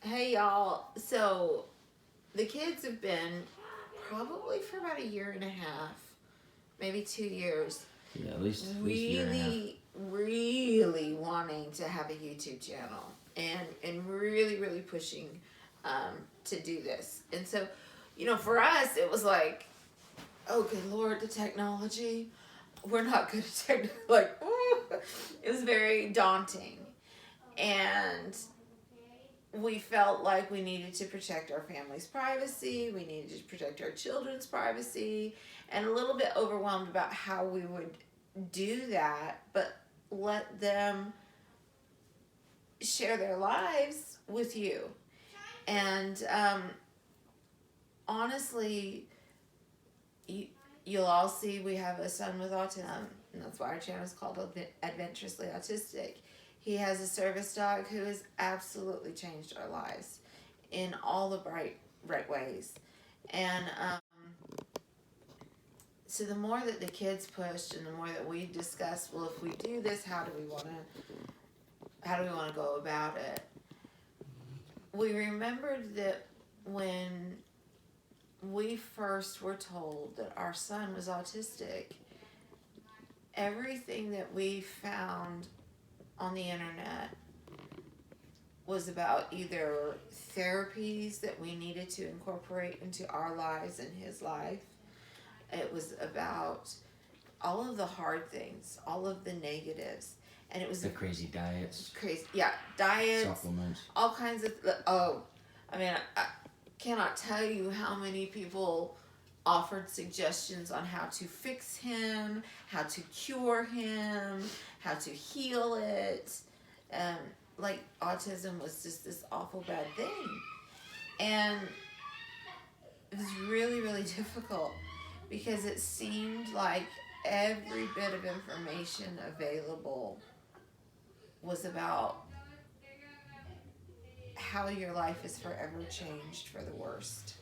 Hey y'all. So the kids have been probably for about a year and a half, maybe 2 years, Yeah, at least a year and a half. really wanting to have a YouTube channel and really pushing to do this. And so, for us it was like, oh good Lord, the technology. We're not good at technology. Like, ooh, it was very daunting. And we felt like we needed to protect our family's privacy, we needed to protect our children's privacy, and a little bit overwhelmed about how we would do that, but let them share their lives with you. And honestly, you'll all see we have a son with autism, and that's why our channel is called Adventurously Autistic. He has a service dog who has absolutely changed our lives in all the right ways. And so the more that the kids pushed and the more that we discussed, well, if we do this, how do we want to go about it? We remembered that when we first were told that our son was autistic, everything that we found on the internet was about either therapies that we needed to incorporate into our lives and his life. It was about all of the hard things, all of the negatives. And it was the crazy diets. Diets, supplements, all kinds of. I cannot tell you how many people offered suggestions on how to fix him, how to cure him, how to heal it. Like autism was just this awful bad thing. And it was really difficult because it seemed like every bit of information available was about how your life is forever changed for the worst.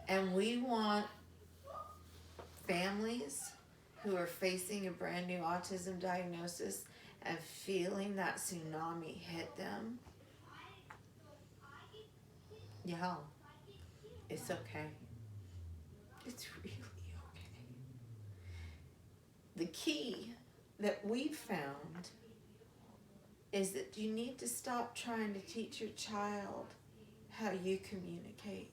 And we want families who are facing a brand new autism diagnosis and feeling that tsunami hit them. Yeah, it's okay. It's really okay. The key that we've found is that you need to stop trying to teach your child how you communicate.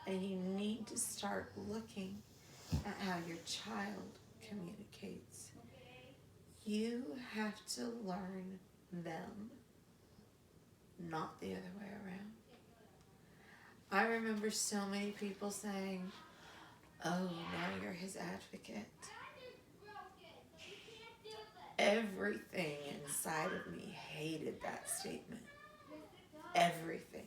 And you need to start looking at how your child communicates. You have to learn them, not the other way around. I remember so many people saying, oh, now you're his advocate. Everything inside of me hated that statement. Everything.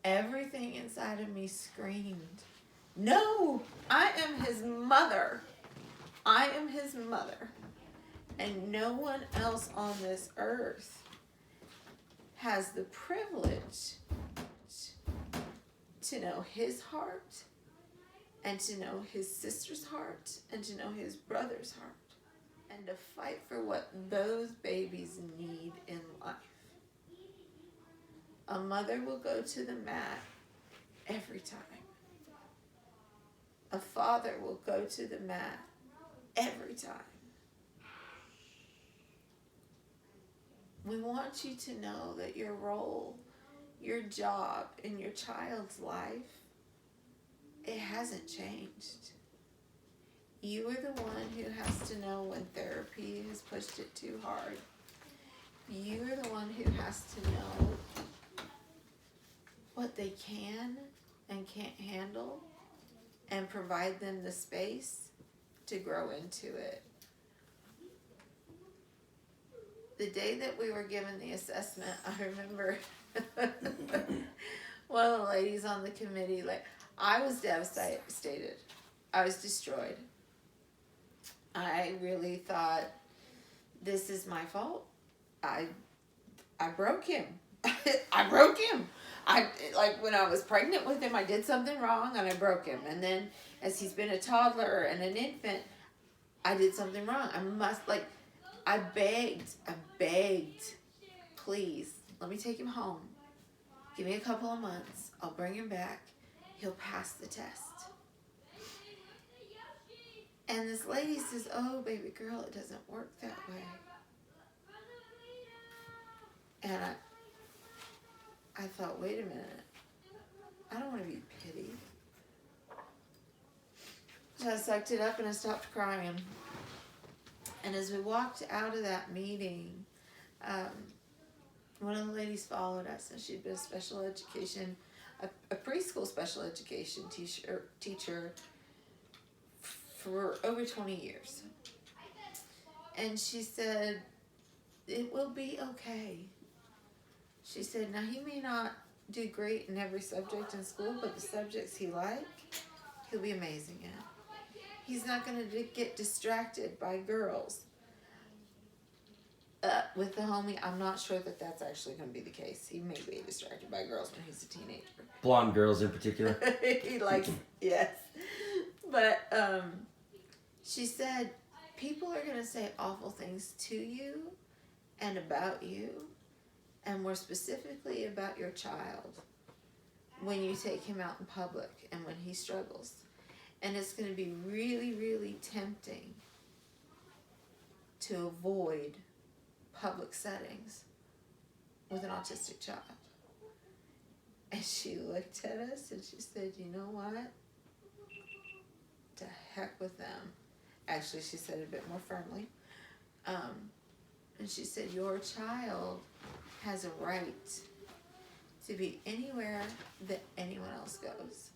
Everything inside of me screamed, no, I am his mother. I am his mother. And no one else on this earth has the privilege to know his heart and to know his sister's heart and to know his brother's heart and to fight for what those babies need in life. A mother will go to the mat every time. A father will go to the mat every time. We want you to know that your role, your job in your child's life, it hasn't changed. You are the one who has to know when therapy has pushed it too hard. You are the one who has to know what they can and can't handle and provide them the space to grow into it. The day that we were given the assessment, I remember one of the ladies on the committee, I was devastated. I was destroyed. I really thought, this is my fault. I broke him. I broke him. When I was pregnant with him, I did something wrong and I broke him. And then as he's been a toddler and an infant, I did something wrong. I begged, please let me take him home. Give me a couple of months. I'll bring him back. He'll pass the test. And this lady says, oh, baby girl, it doesn't work that way. And I thought, wait a minute. I don't want to be pitied. So I sucked it up and I stopped crying. And as we walked out of that meeting, one of the ladies followed us, and she'd been a special education, a preschool special education teacher for over 20 years. And she said, it will be okay. She said, now he may not do great in every subject in school, but the subjects he likes, he'll be amazing at. He's not going to get distracted by girls. With the homie, I'm not sure that that's actually going to be the case. He may be distracted by girls when he's a teenager. Blonde girls in particular. He likes, yes. But she said, people are going to say awful things to you and about you, and more specifically about your child, when you take him out in public and when he struggles. And it's going to be really, really tempting to avoid public settings with an autistic child. And she looked at us and she said, you know what? To heck with them. Actually, she said it a bit more firmly. And she said, your child has a right to be anywhere that anyone else goes.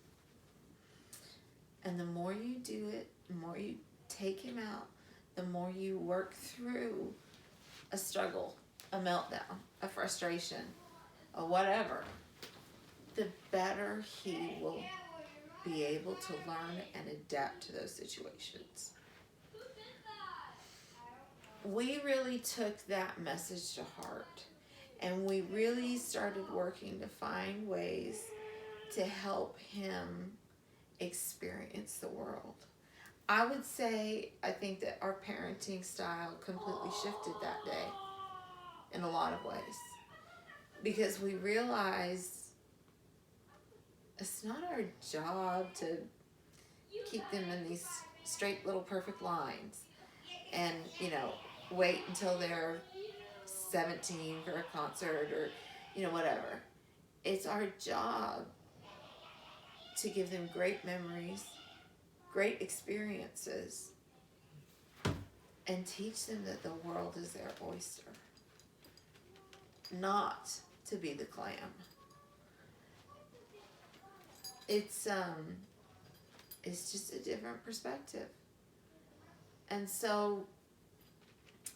And the more you do it, the more you take him out, the more you work through a struggle, a meltdown, a frustration, or whatever, the better he will be able to learn and adapt to those situations. We really took that message to heart, and we really started working to find ways to help him experience the world. I would say, I think that our parenting style completely shifted that day in a lot of ways, because we realized it's not our job to keep them in these straight little perfect lines and, you know, wait until they're 17 for a concert or, you know, whatever. It's our job to give them great memories, great experiences, and teach them that the world is their oyster, not to be the clam. It's just a different perspective. And so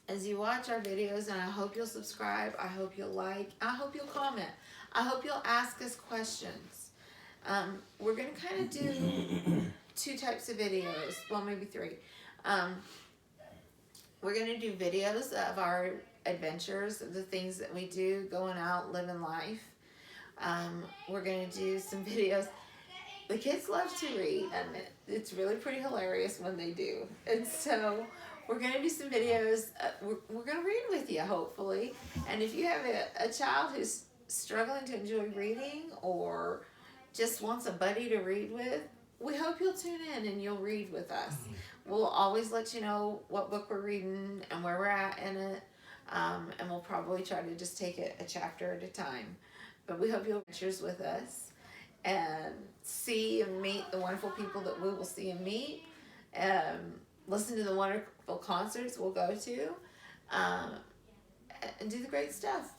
as you watch our videos, and I hope you'll subscribe, I hope you'll like, I hope you'll comment, I hope you'll ask us questions. We're going to kind of do 2 types of videos, well, maybe 3. We're going to do videos of our adventures, of the things that we do, going out, living life. We're going to do some videos. The kids love to read, and it's really pretty hilarious when they do. And so we're going to do some videos. We're going to read with you, hopefully. And if you have a child who's struggling to enjoy reading or just wants a buddy to read with, we hope you'll tune in and you'll read with us. We'll always let you know what book we're reading and where we're at in it. And we'll probably try to just take it a chapter at a time. But we hope you'll adventures with us and see and meet the wonderful people that we will see and meet. Listen to the wonderful concerts we'll go to. And do the great stuff.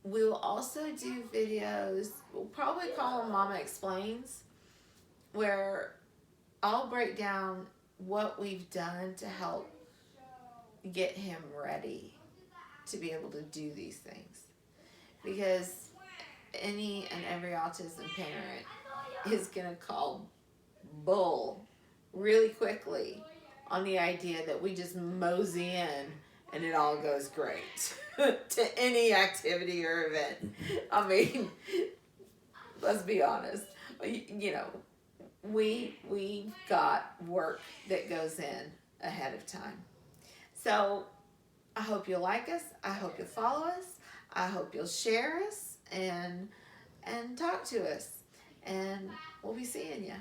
We will also do videos, we'll probably call them Mama Explains, where I'll break down what we've done to help get him ready to be able to do these things. Because any and every autism parent is going to call bull really quickly on the idea that we just mosey in and it all goes great to any activity or event. I mean, let's be honest. You know, we've got work that goes in ahead of time. So I hope you'll like us. I hope you'll follow us. I hope you'll share us and talk to us. And we'll be seeing you.